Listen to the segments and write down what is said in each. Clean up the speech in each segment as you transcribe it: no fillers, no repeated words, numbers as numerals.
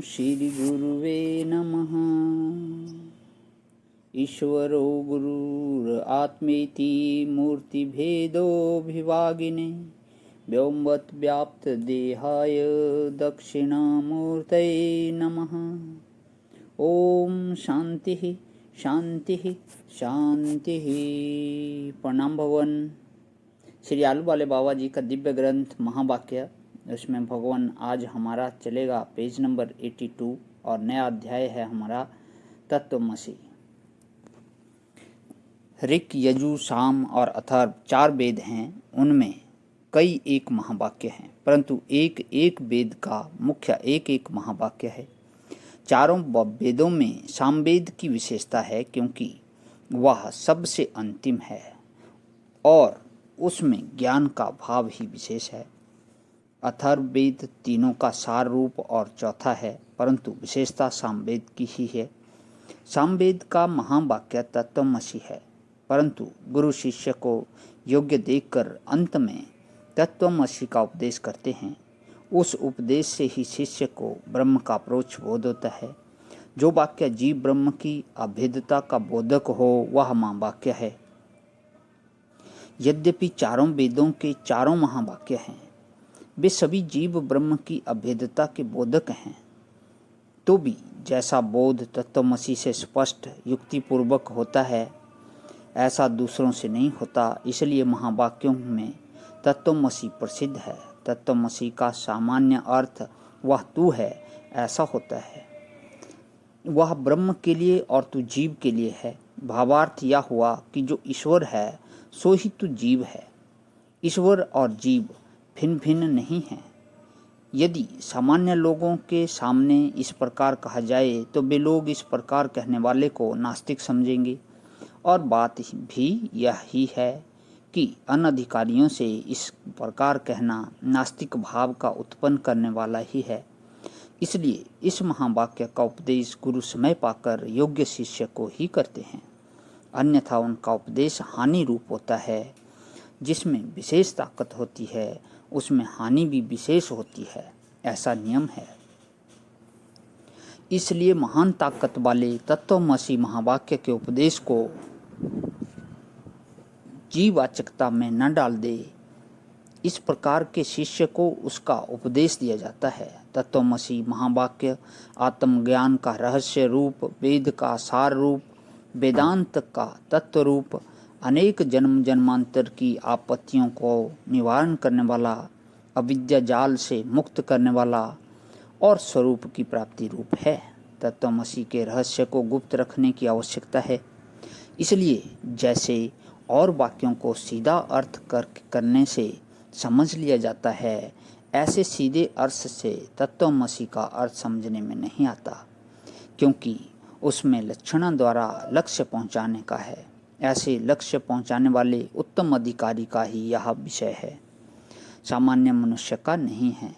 श्रीगुरुवे नमः। ईश्वरो गुरुरात्मेति मूर्तिभेदोऽभिवागिने व्योमवद्व्याप्तदेहाय दक्षिणामूर्तये नमः। ओम शांति शांति शांति। प्रणाम भगवान। श्री आलू वाले बाबा जी का दिव्य ग्रंथ महावाक्य, उसमें भगवान आज हमारा चलेगा पेज नंबर 82 और नया अध्याय है हमारा तत्वमसि। ऋक, यजु, साम और अथर्व 4 वेद हैं, उनमें कई एक महावाक्य हैं, परंतु एक एक वेद का मुख्य एक एक महावाक्य है। चारों वेदों में सामवेद की विशेषता है क्योंकि वह सबसे अंतिम है और उसमें ज्ञान का भाव ही विशेष है। अथर्ववेद तीनों का सार रूप और चौथा है, परंतु विशेषता सामवेद की ही है। सामवेद का महावाक्य तत्वमसि है, परंतु गुरु शिष्य को योग्य देखकर अंत में तत्वमसि का उपदेश करते हैं। उस उपदेश से ही शिष्य को ब्रह्म का अप्रोच बोध होता है। जो वाक्य जीव ब्रह्म की अभेदता का बोधक हो वह महावाक्य है। यद्यपि चारों वेदों के चारों महावाक्य हैं, वे सभी जीव ब्रह्म की अभेदता के बोधक हैं, तो भी जैसा बोध तत्वमसि से स्पष्ट युक्तिपूर्वक होता है ऐसा दूसरों से नहीं होता। इसलिए महावाक्यों में तत्वमसि प्रसिद्ध है। तत्वमसि का सामान्य अर्थ वह तू है ऐसा होता है। वह ब्रह्म के लिए और तू जीव के लिए है। भावार्थ यह हुआ कि जो ईश्वर है सो ही तू जीव है। ईश्वर और जीव भिन्न भिन्न नहीं हैं। यदि सामान्य लोगों के सामने इस प्रकार कहा जाए तो वे लोग इस प्रकार कहने वाले को नास्तिक समझेंगे, और बात भी यही है कि अनधिकारियों से इस प्रकार कहना नास्तिक भाव का उत्पन्न करने वाला ही है। इसलिए इस महावाक्य का उपदेश गुरु समय पाकर योग्य शिष्य को ही करते हैं, अन्यथा उनका उपदेश हानि रूप होता है। जिसमें विशेष ताकत होती है उसमें हानि भी विशेष होती है, ऐसा नियम है। इसलिए महान ताकत वाले तत्वमसि महावाक्य के उपदेश को जीववाचकता में न डाल दे, इस प्रकार के शिष्य को उसका उपदेश दिया जाता है। तत्वमसि महावाक्य आत्मज्ञान का रहस्य रूप, वेद का सार रूप, वेदांत का तत्व रूप, अनेक जन्म जन्मांतर की आपत्तियों को निवारण करने वाला, अविद्या जाल से मुक्त करने वाला और स्वरूप की प्राप्ति रूप है। तत्वमसि के रहस्य को गुप्त रखने की आवश्यकता है। इसलिए जैसे और वाक्यों को सीधा अर्थ करने से समझ लिया जाता है, ऐसे सीधे अर्थ से तत्वमसि का अर्थ समझने में नहीं आता, क्योंकि उसमें लक्षणों द्वारा लक्ष्य पहुंचाने का है। ऐसे लक्ष्य पहुंचाने वाले उत्तम अधिकारी का ही यह विषय है, सामान्य मनुष्य का नहीं है।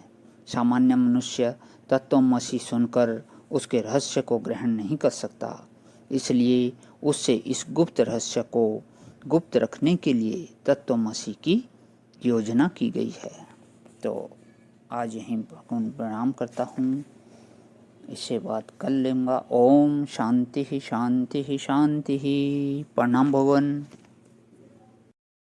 सामान्य मनुष्य तत्वमसि सुनकर उसके रहस्य को ग्रहण नहीं कर सकता। इसलिए उससे इस गुप्त रहस्य को गुप्त रखने के लिए तत्वमसि की योजना की गई है। तो आज यहीं प्रणाम करता हूँ, इससे बात कर लूँगा। ओम शांति शांति शांति। प्रणाम भगवान।